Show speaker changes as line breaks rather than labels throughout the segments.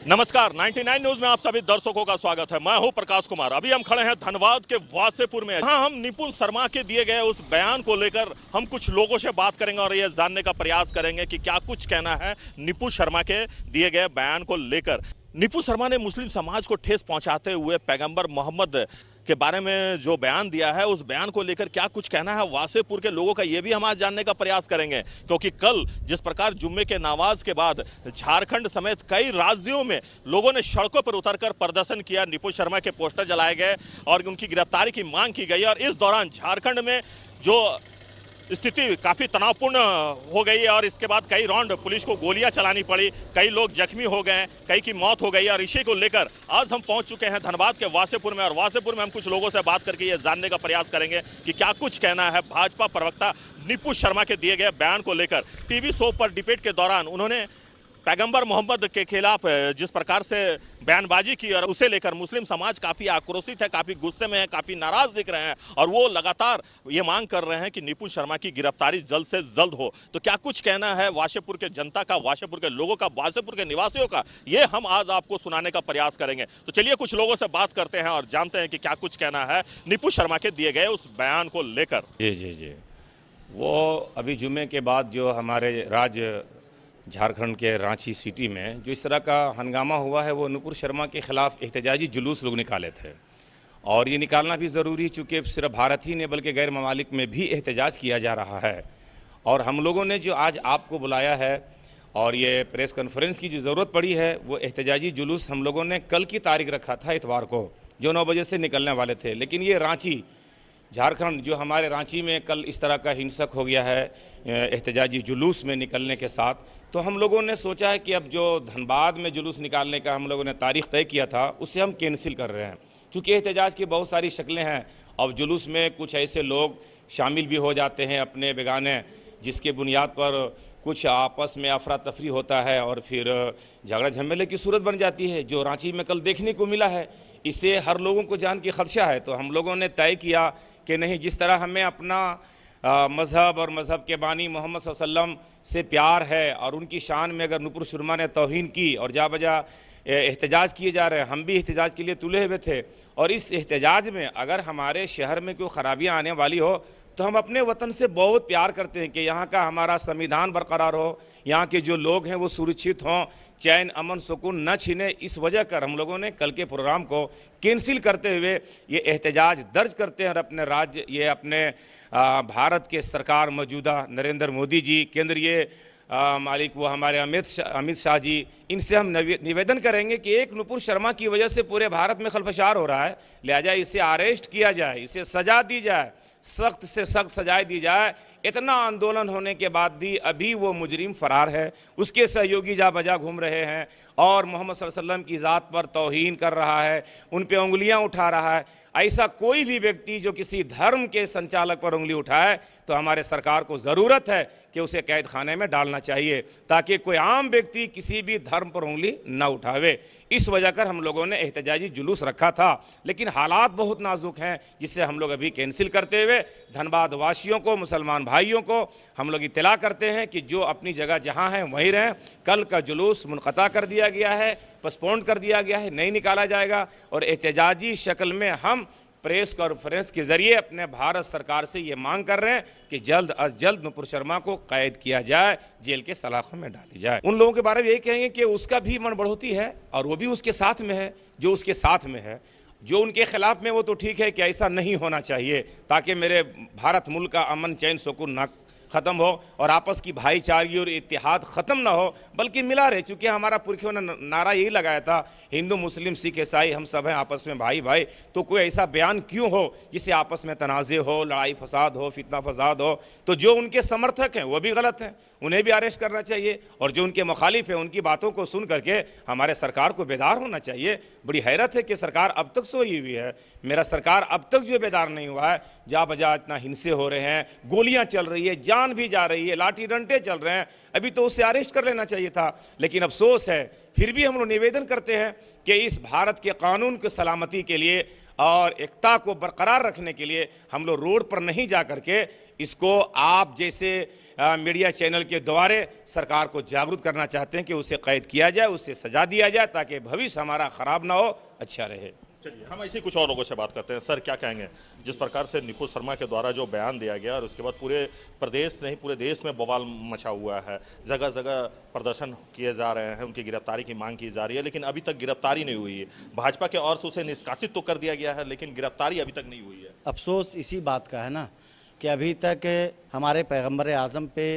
नमस्कार, 99 न्यूज में आप सभी दर्शकों का स्वागत है। मैं हूं प्रकाश कुमार। अभी हम खड़े हैं धनबाद के वासेपुर में। हाँ, हम निपुण शर्मा के दिए गए उस बयान को लेकर हम कुछ लोगों से बात करेंगे और ये जानने का प्रयास करेंगे कि क्या कुछ कहना है निपुण शर्मा के दिए गए बयान को लेकर। निपुण शर्मा ने मुस्लिम समाज को ठेस पहुंचाते हुए पैगंबर मोहम्मद के बारे में जो बयान दिया है, उस बयान को लेकर क्या कुछ कहना है वासेपुर के लोगों का, ये भी हम आज जानने का प्रयास करेंगे। क्योंकि कल जिस प्रकार जुम्मे के नमाज के बाद झारखंड समेत कई राज्यों में लोगों ने सड़कों पर उतरकर प्रदर्शन किया, निपुण शर्मा के पोस्टर जलाए गए और उनकी गिरफ्तारी की मांग की गई। और इस दौरान झारखंड में जो स्थिति काफी तनावपूर्ण हो गई है और इसके बाद कई राउंड पुलिस को गोलियां चलानी पड़ी, कई लोग जख्मी हो गए, कई की मौत हो गई। और इसी को लेकर आज हम पहुंच चुके हैं धनबाद के वासेपुर में और वासेपुर में हम कुछ लोगों से बात करके ये जानने का प्रयास करेंगे कि क्या कुछ कहना है भाजपा प्रवक्ता निपुण शर्मा के दिए गए बयान को लेकर। टीवी शो पर डिबेट के दौरान उन्होंने पैगंबर मोहम्मद के खिलाफ जिस प्रकार से बयानबाजी की और उसे लेकर मुस्लिम समाज काफी आक्रोशित है, काफी गुस्से में है, काफी नाराज दिख रहे हैं और वो लगातार ये मांग कर रहे हैं कि निपुण शर्मा की गिरफ्तारी जल्द से जल्द हो। तो क्या कुछ कहना है वासेपुर के जनता का, वासेपुर के लोगों का, वासेपुर के निवासियों का, ये हम आज आपको सुनाने का प्रयास करेंगे। तो चलिए कुछ लोगों से बात करते हैं और जानते हैं कि क्या कुछ कहना है निपुण शर्मा के दिए गए उस बयान को लेकर।
जी, वो अभी जुम्मे के बाद जो हमारे राज्य झारखंड के रांची सिटी में जो इस तरह का हंगामा हुआ है, वो नुपुर शर्मा के ख़िलाफ़ एहतजाजी जुलूस लोग निकाले थे और ये निकालना भी ज़रूरी, चूँकि सिर्फ भारत ही नहीं बल्कि गैर ममालिक में भी एहतजाज किया जा रहा है। और हम लोगों ने जो आज आपको बुलाया है और ये प्रेस कॉन्फ्रेंस की जो ज़रूरत पड़ी है, वो एहतजाजी जुलूस हम लोगों ने कल की तारीख रखा था, इतवार को, जो 9 बजे से निकलने वाले थे। लेकिन ये रांची झारखंड, जो हमारे रांची में कल इस तरह का हिंसक हो गया है एहतजाजी जुलूस में निकलने के साथ, तो हम लोगों ने सोचा है कि अब जो धनबाद में जुलूस निकालने का हम लोगों ने तारीख़ तय किया था, उससे हम कैंसिल कर रहे हैं। क्योंकि एहतजाज की बहुत सारी शक्लें हैं और जुलूस में कुछ ऐसे लोग शामिल भी हो जाते हैं अपने बेगाने, जिसके बुनियाद पर कुछ आपस में अफरा तफरी होता है और फिर झगड़ा झमेले की सूरत बन जाती है, जो रांची में कल देखने को मिला है। इससे हर लोगों को जान की खदशा है। तो हम लोगों ने तय किया कि नहीं, जिस तरह हमें अपना मज़हब और मज़हब के बानी मोहम्मद सल्लल्लाहु अलैहि वसल्लम से प्यार है और उनकी शान में अगर नुपुर शर्मा ने तौहीन की और जा बजा एहतजाज किए जा रहे हैं, हम भी एहतजाज के लिए तुले हुए थे। और इस एहतजाज में अगर हमारे शहर में कोई ख़राबियाँ आने वाली हो तो हम अपने वतन से बहुत प्यार करते हैं कि यहाँ का हमारा संविधान बरकरार हो, यहाँ के जो लोग हैं वो सुरक्षित हों, चैन अमन सुकून न छीने। इस वजह कर हम लोगों ने कल के प्रोग्राम को कैंसिल करते हुए ये एहतजाज दर्ज करते हैं और अपने राज्य, ये अपने भारत के सरकार मौजूदा नरेंद्र मोदी जी, केंद्रीय मालिक वो हमारे अमित शाह जी, इनसे हम निवेदन करेंगे कि एक नुपुर शर्मा की वजह से पूरे भारत में खलफशार हो रहा है, लिहाजा इसे अरेस्ट किया जाए, इसे सज़ा दी जाए, सख्त से सख्त सजाएं दी जाए। इतना आंदोलन होने के बाद भी अभी वो मुजरिम फरार है, उसके सहयोगी जा बजा घूम रहे हैं और मोहम्मद सल्लल्लाहु अलैहि वसल्लम की ज़ात पर तौहीन कर रहा है, उन पे उंगलियां उठा रहा है। ऐसा कोई भी व्यक्ति जो किसी धर्म के संचालक पर उंगली उठाए तो हमारे सरकार को ज़रूरत है कि उसे कैद खाने में डालना चाहिए, ताकि कोई आम व्यक्ति किसी भी धर्म पर उंगली न उठावे। इस वजह कर हम लोगों ने एहतजाजी जुलूस रखा था, लेकिन हालात बहुत नाजुक हैं, जिससे हम लोग अभी कैंसिल करते हुए धनबाद वासियों को, मुसलमान भाइयों को हम लोग इत्तला करते हैं कि जो अपनी जगह जहां हैं वहीं रहें। कल का जुलूस मुनक़ता कर दिया गया है, पोस्टपोन कर दिया गया है, नहीं निकाला जाएगा। और एहतजाजी शक्ल में हम प्रेस कॉन्फ्रेंस के जरिए अपने भारत सरकार से ये मांग कर रहे हैं कि जल्द अज जल्द नुपुर शर्मा को कैद किया जाए, जेल के सलाखों में डाली जाए। उन लोगों के बारे में यही कहेंगे कि उसका भी मन बढ़ोती है और वो भी उसके साथ में है, जो उसके साथ में है, जो उनके खिलाफ में, वो तो ठीक है कि ऐसा नहीं होना चाहिए, ताकि मेरे भारत मुल्क का अमन चैन सुकून ना ख़त्म हो और आपस की भाईचारगी और इत्तेहाद ख़त्म ना हो, बल्कि मिला रहे। चूँकि हमारा पुरखियों ने नारा यही लगाया था, हिंदू मुस्लिम सिख ईसाई हम सब हैं आपस में भाई भाई। तो कोई ऐसा बयान क्यों हो जिससे आपस में तनाज़े हो, लड़ाई फसाद हो, फितना फसाद हो। तो जो उनके समर्थक हैं वो भी गलत हैं, उन्हें भी अरेस्ट करना चाहिए, और जो उनके मुखालिफ हैं उनकी बातों को सुन करके हमारे सरकार को बेदार होना चाहिए। बड़ी हैरत है कि सरकार अब तक सोई हुई है, मेरा सरकार अब तक जो बेदार नहीं हुआ है। जा बजा इतना हिंसे हो रहे हैं, गोलियां चल रही है, जान भी जा रही है, लाठी डंडे चल रहे हैं, अभी तो उसे अरेस्ट कर लेना चाहिए था। लेकिन अफसोस है, फिर भी हम लोग निवेदन करते हैं कि इस भारत के कानून की सलामती के लिए और एकता को बरकरार रखने के लिए हम लोग रोड पर नहीं जा करके इसको आप जैसे मीडिया चैनल के द्वारा सरकार को जागरूक करना चाहते हैं कि उसे कैद किया जाए, उससे सजा दिया जाए, ताकि भविष्य हमारा खराब ना हो, अच्छा रहे।
चलिए हम ऐसे ही कुछ और लोगों से बात करते हैं। सर क्या कहेंगे, जिस प्रकार से निपुण शर्मा के द्वारा जो बयान दिया गया और उसके बाद पूरे प्रदेश नहीं पूरे देश में बवाल मचा हुआ है, जगह जगह प्रदर्शन किए जा रहे हैं, उनकी गिरफ्तारी की मांग की जा रही है, लेकिन अभी तक गिरफ्तारी नहीं हुई है। भाजपा के ओर से उसे निष्कासित तो कर दिया गया है, लेकिन गिरफ्तारी अभी तक नहीं हुई है।
अफसोस इसी बात का है ना कि अभी तक हमारे पैगंबर आज़म पे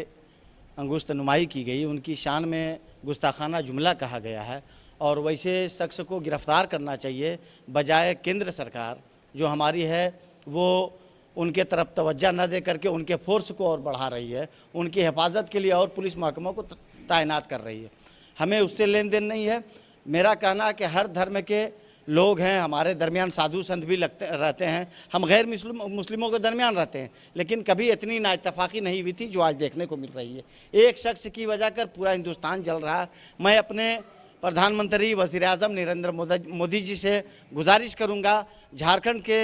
अंगुश्त नुमाई की गई, उनकी शान में गुस्ताखाना जुमला कहा गया है और वैसे शख्स को गिरफ़्तार करना चाहिए, बजाय केंद्र सरकार जो हमारी है वो उनके तरफ तवज्जो न दे करके उनके फोर्स को और बढ़ा रही है, उनकी हिफाजत के लिए और पुलिस महकमों को तैनात कर रही है। हमें उससे लेन देन नहीं है। मेरा कहना है कि हर धर्म के लोग हैं, हमारे दरमियान साधु संत भी रहते हैं, हम गैर मुस्लिमों के दरमियान रहते हैं, लेकिन कभी इतनी नाइतफाक़ी नहीं हुई थी जो आज देखने को मिल रही है। एक शख्स की वजह कर पूरा हिंदुस्तान जल रहा है। मैं अपने प्रधानमंत्री वज़ीर-ए-आज़म नरेंद्र मोदी जी से गुजारिश करूंगा, झारखंड के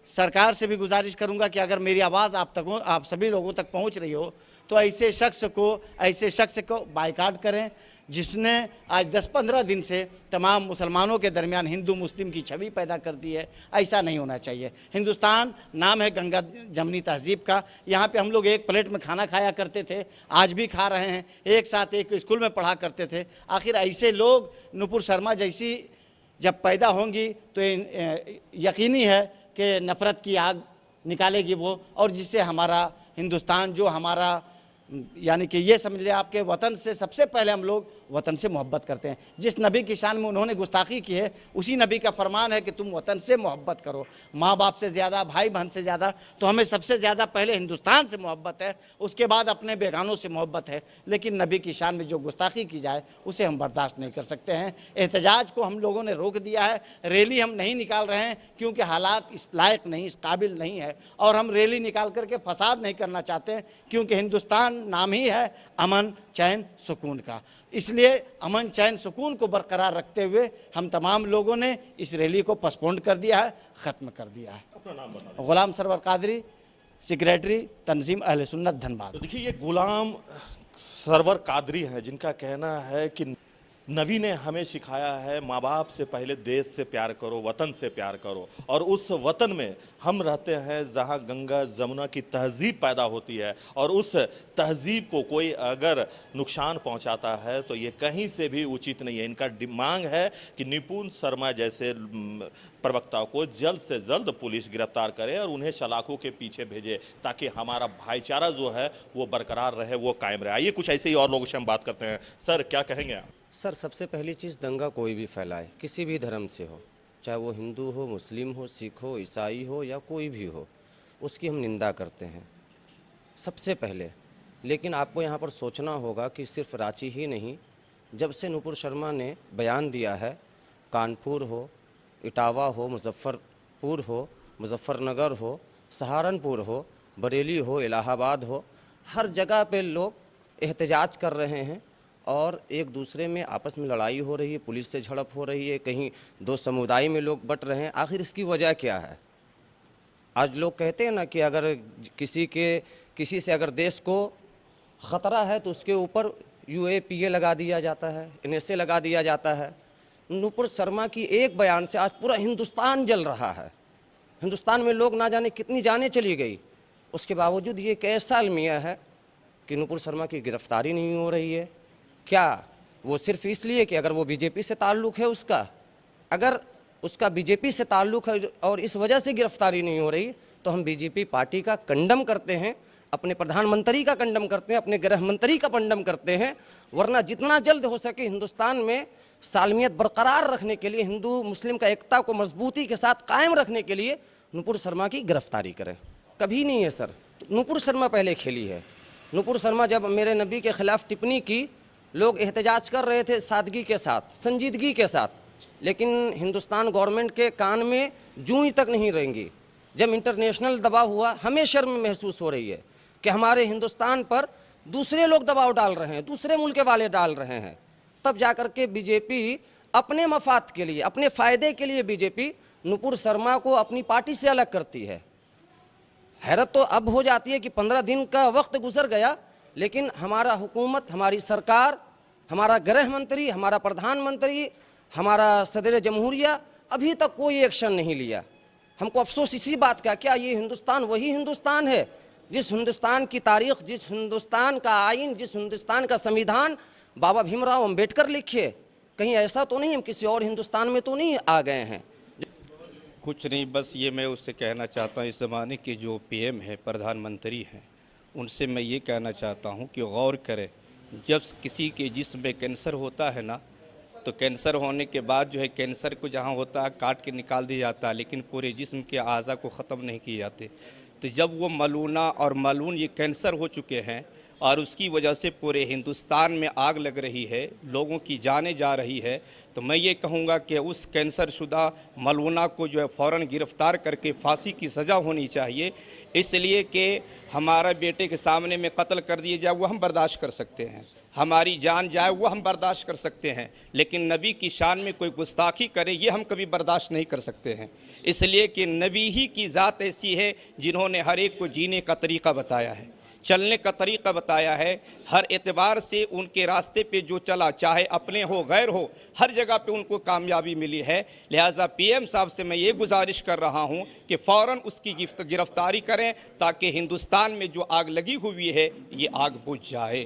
सरकार से भी गुजारिश करूंगा कि अगर मेरी आवाज़ आप सभी लोगों तक पहुंच रही हो तो ऐसे शख्स को बाइकाट करें जिसने आज 10-15 दिन से तमाम मुसलमानों के दरमियान हिंदू मुस्लिम की छवि पैदा कर दी है। ऐसा नहीं होना चाहिए। हिंदुस्तान नाम है गंगा जमनी तहजीब का, यहाँ पे हम लोग एक प्लेट में खाना खाया करते थे, आज भी खा रहे हैं, एक साथ एक स्कूल में पढ़ा करते थे। आखिर ऐसे लोग नुपुर शर्मा जैसी जब पैदा होंगी तो यकीनी है कि नफ़रत की आग निकालेगी वो, और जिससे हमारा हिंदुस्तान जो हमारा यानी कि ये समझ लिया आपके वतन से सबसे पहले हम लोग वतन से मोहब्बत करते हैं। जिस नबी की शान में उन्होंने गुस्ताखी की है उसी नबी का फरमान है कि तुम वतन से मोहब्बत करो, माँ बाप से ज़्यादा, भाई बहन से ज़्यादा। तो हमें सबसे ज़्यादा पहले हिंदुस्तान से मोहब्बत है, उसके बाद अपने बेगानों से मोहब्बत है, लेकिन नबी की शान में जो गुस्ताखी की जाए उसे हम बर्दाश्त नहीं कर सकते हैं। एहतजाज को हम लोगों ने रोक दिया है, रैली हम नहीं निकाल रहे हैं क्योंकि हालात इस लायक नहीं, इस काबिल नहीं है, और हम रैली निकाल करके फसाद नहीं करना चाहते हैं क्योंकि हिंदुस्तान नाम ही है अमन चैन सुकून का। इसलिए अमन चैन सुकून को बरकरार रखते हुए हम तमाम लोगों ने इस रैली को पोस्टपोन कर दिया है, ख़त्म कर दिया है।
अपना नाम बता।
गुलाम सरवर कादरी, सेक्रेटरी तंजीम अहले सुन्नत, धनबाद।
तो देखिए ये गुलाम सरवर कादरी हैं जिनका कहना है कि नबी ने हमें सिखाया है माँ बाप से पहले देश से प्यार करो, वतन से प्यार करो, और उस वतन में हम रहते हैं जहाँ गंगा जमुना की तहजीब पैदा होती है, और उस तहजीब को कोई अगर नुकसान पहुँचाता है तो ये कहीं से भी उचित नहीं है। इनका मांग है कि निपुण शर्मा जैसे प्रवक्ता को जल्द से जल्द पुलिस गिरफ्तार करे और उन्हें सलाखों के पीछे भेजे ताकि हमारा भाईचारा जो है वो बरकरार रहे, वो कायम रहे। आइए कुछ ऐसे ही और लोगों से हम बात करते हैं। सर क्या कहेंगे आप?
सर सबसे पहली चीज़, दंगा कोई भी फैलाए, किसी भी धर्म से हो, चाहे वो हिंदू हो, मुस्लिम हो, सिख हो, ईसाई हो या कोई भी हो, उसकी हम निंदा करते हैं सबसे पहले। लेकिन आपको यहाँ पर सोचना होगा कि सिर्फ रांची ही नहीं, जब से नुपुर शर्मा ने बयान दिया है, कानपुर हो, इटावा हो, मुजफ्फरपुर हो, मुजफ्फरनगर हो, सहारनपुर हो, बरेली हो, इलाहाबाद हो, हर जगह पे लोग एहतजाज कर रहे हैं और एक दूसरे में आपस में लड़ाई हो रही है, पुलिस से झड़प हो रही है, कहीं दो समुदाय में लोग बट रहे हैं। आखिर इसकी वजह क्या है? आज लोग कहते हैं ना कि अगर किसी से अगर देश को ख़तरा है तो उसके ऊपर UAPA लगा दिया जाता है, NSA लगा दिया जाता है। नुपुर शर्मा की एक बयान से आज पूरा हिंदुस्तान जल रहा है। हिंदुस्तान में लोग ना जाने कितनी जानें चली गई, उसके बावजूद ये कैसा अलमिया है कि नुपुर शर्मा की गिरफ्तारी नहीं हो रही है। क्या वो सिर्फ इसलिए कि अगर वो बीजेपी से ताल्लुक़ है उसका, अगर उसका बीजेपी से ताल्लुक़ है और इस वजह से गिरफ्तारी नहीं हो रही, तो हम बीजेपी पार्टी का कंडम करते हैं, अपने प्रधानमंत्री का कंडम करते हैं, अपने गृह मंत्री का कंडम करते हैं। वरना जितना जल्द हो सके हिंदुस्तान में सालमियत बरकरार रखने के लिए, हिंदू मुस्लिम का एकता को मजबूती के साथ कायम रखने के लिए नुपुर शर्मा की गिरफ्तारी करें। कभी नहीं है सर, नुपुर शर्मा पहले खेली है। नुपुर शर्मा जब मेरे नबी के ख़िलाफ़ टिप्पणी की, लोग एहतजाज कर रहे थे सादगी के साथ, संजीदगी के साथ, लेकिन हिंदुस्तान गवर्नमेंट के कान में जूं तक नहीं रहेंगी। जब इंटरनेशनल दबाव हुआ, हमें शर्म महसूस हो रही है कि हमारे हिंदुस्तान पर दूसरे लोग दबाव डाल रहे हैं, दूसरे मुल्क वाले डाल रहे हैं। तब जाकर के बीजेपी अपने मफाद के लिए, अपने फ़ायदे के लिए बीजेपी नुपुर शर्मा को अपनी पार्टी से अलग करती है। हैरत तो अब हो जाती है कि 15 दिन का वक्त गुजर गया, लेकिन हमारा हुकूमत, हमारी सरकार, हमारा गृह मंत्री, हमारा प्रधानमंत्री, हमारा सदर जमहूरिया अभी तक कोई एक्शन नहीं लिया। हमको अफसोस इसी बात का, क्या ये हिंदुस्तान वही हिंदुस्तान है जिस हिंदुस्तान की तारीख, जिस हिंदुस्तान का आइन, जिस हिंदुस्तान का संविधान बाबा भीमराव अंबेडकर लिखे? कहीं ऐसा तो नहीं हम किसी और हिंदुस्तान में तो नहीं आ गए हैं?
कुछ नहीं, बस ये मैं उससे कहना चाहता हूँ, इस ज़माने के जो पीएम है, प्रधानमंत्री हैं, उनसे मैं ये कहना चाहता हूँ कि गौर करें। जब किसी के जिस्म में कैंसर होता है ना, तो कैंसर होने के बाद जो है कैंसर को जहाँ होता है काट के निकाल दिया जाता है, लेकिन पूरे जिस्म के अज़ा को ख़त्म नहीं किए जाते। तो जब वो मलूना और मालून ये कैंसर हो चुके हैं और उसकी वजह से पूरे हिंदुस्तान में आग लग रही है, लोगों की जानें जा रही है, तो मैं ये कहूँगा कि उस कैंसर शुदा मलूना को जो है फ़ौरन गिरफ़्तार करके फांसी की सज़ा होनी चाहिए। इसलिए कि हमारे बेटे के सामने में कत्ल कर दिया जाए वो हम बर्दाश्त कर सकते हैं, हमारी जान जाए वो हम बर्दाश्त कर सकते हैं, लेकिन नबी की शान में कोई गुस्ताखी करे ये हम कभी बर्दाश्त नहीं कर सकते हैं। इसलिए कि नबी ही की ज़ात ऐसी है जिन्होंने हर एक को जीने का तरीक़ा बताया है, चलने का तरीक़ा बताया है। हर एतबार से उनके रास्ते पे जो चला, चाहे अपने हो गैर हो, हर जगह पे उनको कामयाबी मिली है। लिहाजा पीएम साहब से मैं ये गुजारिश कर रहा हूँ कि फ़ौरन उसकी गिरफ़्तारी करें ताकि हिंदुस्तान में जो आग लगी हुई है ये आग बुझ जाए।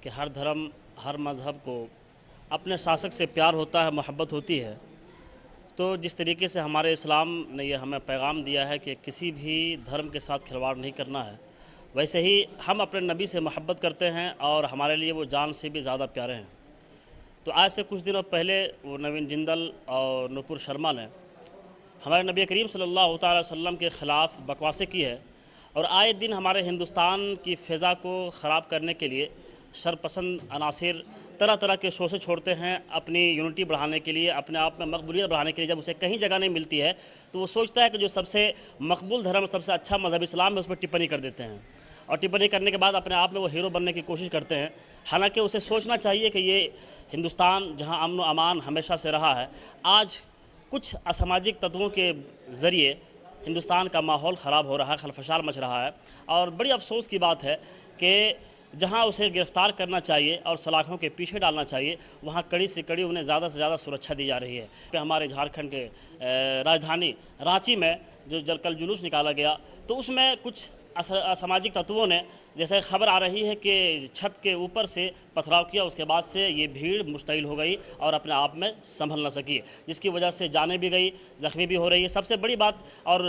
कि हर धर्म, हर मज़हब को अपने शासक से प्यार होता है, मोहब्बत होती है। तो जिस तरीके से हमारे इस्लाम ने ये हमें पैगाम दिया है कि किसी भी धर्म के साथ खिलवाड़ नहीं करना है, वैसे ही हम अपने नबी से मोहब्बत करते हैं और हमारे लिए वो जान से भी ज़्यादा प्यारे हैं। तो आज से कुछ दिनों पहले वो नवीन जिंदल और नुपुर शर्मा ने हमारे नबी करीम सल्लल्लाहु अलैहि वसल्लम के ख़िलाफ़ बकवासें की है और आए दिन हमारे हिंदुस्तान की फ़िज़ा को ख़राब करने के लिए शरपसंद अनासिर तरह तरह के शोषे छोड़ते हैं अपनी यूनिटी बढ़ाने के लिए, अपने आप में मकबूलियत बढ़ाने के लिए। जब उसे कहीं जगह नहीं मिलती है तो वो सोचता है कि जो सबसे मकबूल धर्म, सबसे अच्छा मज़हब इस्लाम है, उस पर टिप्पणी कर देते हैं और टिप्पणी करने के बाद अपने आप में वो हीरो बनने की कोशिश करते हैं। हालांकि उसे सोचना चाहिए कि ये हिंदुस्तान जहां अमन व अमान हमेशा से रहा है, आज कुछ असामाजिक तत्वों के ज़रिए हिंदुस्तान का माहौल ख़राब हो रहा है, खलफशार मच रहा है। और बड़ी अफसोस की बात है कि जहां उसे गिरफ़्तार करना चाहिए और सलाखों के पीछे डालना चाहिए, वहां कड़ी से कड़ी उन्हें ज़्यादा से ज़्यादा सुरक्षा दी जा रही है। हमारे झारखंड के राजधानी रांची में जो कल जुलूस निकाला गया, तो उसमें कुछ असामाजिक तत्वों ने, जैसे खबर आ रही है कि छत के ऊपर से पथराव किया, उसके बाद से ये भीड़ मुश्तइल हो गई और अपने आप में संभल न सकी, जिसकी वजह से जानें भी गई, ज़ख्मी भी हो रही है। सबसे बड़ी बात और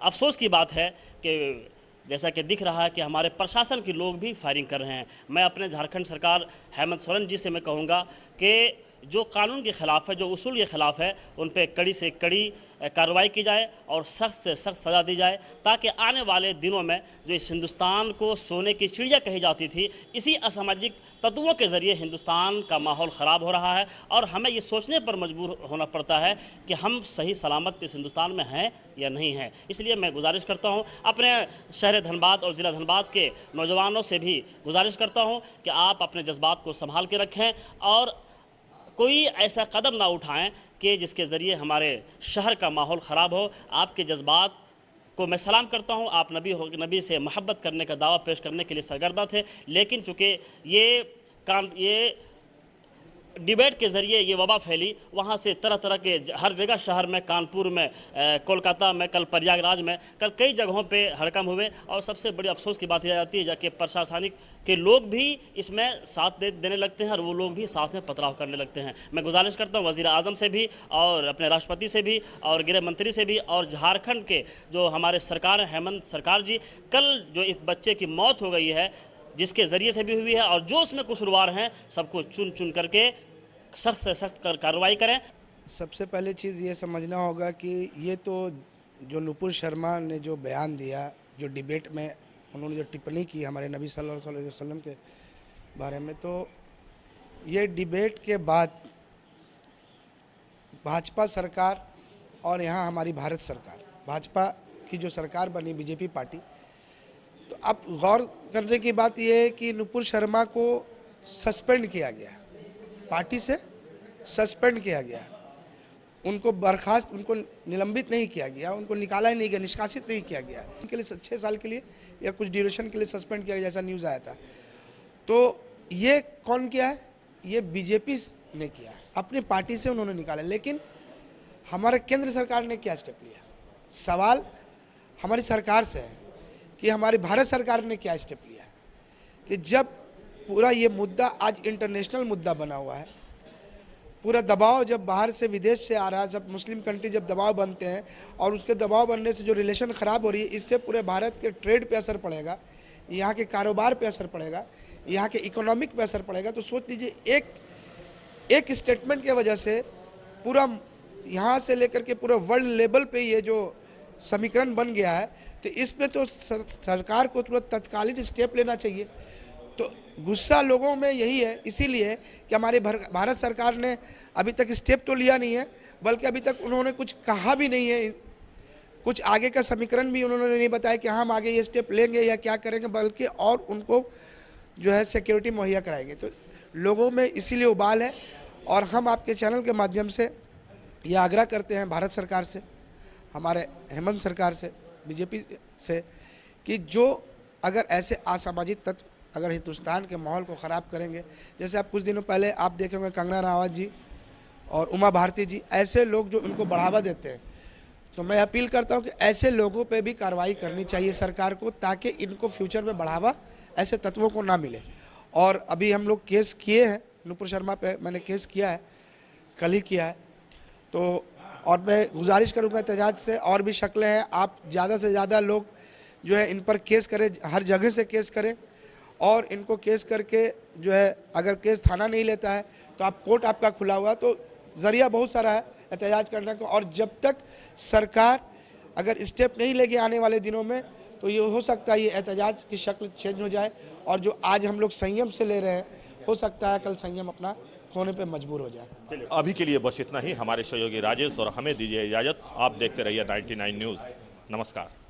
अफसोस की बात है कि जैसा कि दिख रहा है कि हमारे प्रशासन के लोग भी फायरिंग कर रहे हैं। मैं अपने झारखंड सरकार हेमंत सोरेन जी से मैं कहूँगा कि जो कानून के ख़िलाफ़ है, जो उसूल के ख़िलाफ़ है, उन पे कड़ी से कड़ी कार्रवाई की जाए और सख्त से सख्त सज़ा दी जाए, ताकि आने वाले दिनों में जो इस हिंदुस्तान को सोने की चिड़िया कही जाती थी, इसी असामाजिक तत्वों के ज़रिए हिंदुस्तान का माहौल ख़राब हो रहा है और हमें ये सोचने पर मजबूर होना पड़ता है कि हम सही सलामत इस हिंदुस्तान में हैं या नहीं हैं। इसलिए मैं गुजारिश करता हूँ, अपने शहर धनबाद और ज़िला धनबाद के नौजवानों से भी गुजारिश करता हूँ कि आप अपने जज्बात को संभाल के रखें और कोई ऐसा कदम ना उठाएं कि जिसके ज़रिए हमारे शहर का माहौल ख़राब हो। आपके जज्बात को मैं सलाम करता हूं। आप नबी से मोहब्बत करने का दावा पेश करने के लिए सरगर्दा थे, लेकिन चूँकि ये डिबेट के ज़रिए ये वबा फैली, वहाँ से तरह तरह के हर जगह शहर में, कानपुर में, कोलकाता में, कल प्रयागराज में, कल कई जगहों पे हड़कंप हुए। और सबसे बड़ी अफसोस की बात यह आती है जाके प्रशासनिक के लोग भी इसमें साथ देने लगते हैं और वो लोग भी साथ में पथराव करने लगते हैं। मैं गुजारिश करता हूँ वज़ीर आज़म से भी और अपने राष्ट्रपति से भी और गृह मंत्री से भी और झारखंड के जो हमारे सरकार हैं, हेमंत सरकार जी, कल जो एक बच्चे की मौत हो गई है जिसके ज़रिए से भी हुई है, और जो उसमें कसूरवार हैं सबको चुन चुन करके सख्त से सख्त कार्रवाई करें।
सबसे पहले चीज़ ये समझना होगा कि ये तो जो नुपुर शर्मा ने जो बयान दिया, जो डिबेट में उन्होंने जो टिप्पणी की हमारे नबी सल्लल्लाहु अलैहि वसल्लम के बारे में, तो ये डिबेट के बाद भाजपा सरकार और यहाँ हमारी भारत सरकार, भाजपा की जो सरकार बनी बीजेपी पार्टी, तो अब गौर करने की बात यह है कि नुपुर शर्मा को सस्पेंड किया गया, पार्टी से सस्पेंड किया गया उनको बर्खास्त, उनको निलंबित नहीं किया गया, उनको निकाला ही नहीं गया, निष्कासित नहीं किया गया। उनके लिए 6 साल के लिए या कुछ ड्यूरेशन के लिए सस्पेंड किया गया, जैसा न्यूज़ आया था। तो ये कौन किया है? ये बीजेपी ने किया है, अपनी पार्टी से उन्होंने निकाला। लेकिन हमारे केंद्र सरकार ने क्या स्टेप लिया? सवाल हमारी सरकार से है कि हमारी भारत सरकार ने क्या स्टेप लिया है कि जब पूरा ये मुद्दा आज इंटरनेशनल मुद्दा बना हुआ है, पूरा दबाव जब बाहर से विदेश से आ रहा है, सब मुस्लिम कंट्री जब दबाव बनते हैं और उसके दबाव बनने से जो रिलेशन ख़राब हो रही है, इससे पूरे भारत के ट्रेड पे असर पड़ेगा, यहाँ के कारोबार पे असर पड़ेगा, यहाँ के इकोनॉमिक पे असर पड़ेगा। तो सोच लीजिए एक स्टेटमेंट के वजह से पूरा यहाँ से लेकर के पूरा वर्ल्ड लेवल पे ये जो समीकरण बन गया है, तो इसमें तो सरकार को तुरंत तत्कालीन स्टेप लेना चाहिए। तो गुस्सा लोगों में यही है, इसीलिए कि हमारी भारत सरकार ने अभी तक स्टेप तो लिया नहीं है, बल्कि अभी तक उन्होंने कुछ कहा भी नहीं है, कुछ आगे का समीकरण भी उन्होंने नहीं बताया कि हम आगे ये स्टेप लेंगे या क्या करेंगे, बल्कि और उनको जो है सिक्योरिटी मुहैया कराएंगे। तो लोगों में इसीलिए उबाल है। और हम आपके चैनल के माध्यम से ये आग्रह करते हैं भारत सरकार से, हमारे हेमंत सरकार से, बीजेपी से, कि जो अगर ऐसे असामाजिक तत्व अगर हिंदुस्तान के माहौल को ख़राब करेंगे, जैसे आप कुछ दिनों पहले आप देखे होंगे कंगना रनावत जी और उमा भारती जी, ऐसे लोग जो उनको बढ़ावा देते हैं, तो मैं अपील करता हूं कि ऐसे लोगों पे भी कार्रवाई करनी चाहिए सरकार को, ताकि इनको फ्यूचर में बढ़ावा ऐसे तत्वों को ना मिले। और अभी हम लोग केस किए हैं, नुपुर शर्मा पे मैंने केस किया है, कल ही किया है। तो और मैं गुजारिश करूंगा एहतजाज से, और भी शक्लें हैं, आप ज़्यादा से ज़्यादा लोग जो है इन पर केस करें, हर जगह से केस करें, और इनको केस करके जो है अगर केस थाना नहीं लेता है तो आप कोर्ट आपका खुला हुआ, तो ज़रिया बहुत सारा है एहतजाज करने का। और जब तक सरकार अगर स्टेप नहीं लेगी आने वाले दिनों में, तो ये हो सकता है ये एहतजाज की शक्ल चेंज हो जाए, और जो आज हम लोग संयम से ले रहे हैं, हो सकता है कल संयम अपना खोने पे मजबूर हो जाए।
अभी के लिए बस इतना ही। हमारे सहयोगी राजेश और हमें दीजिए इजाज़त। आप देखते रहिए 99 न्यूज़। नमस्कार।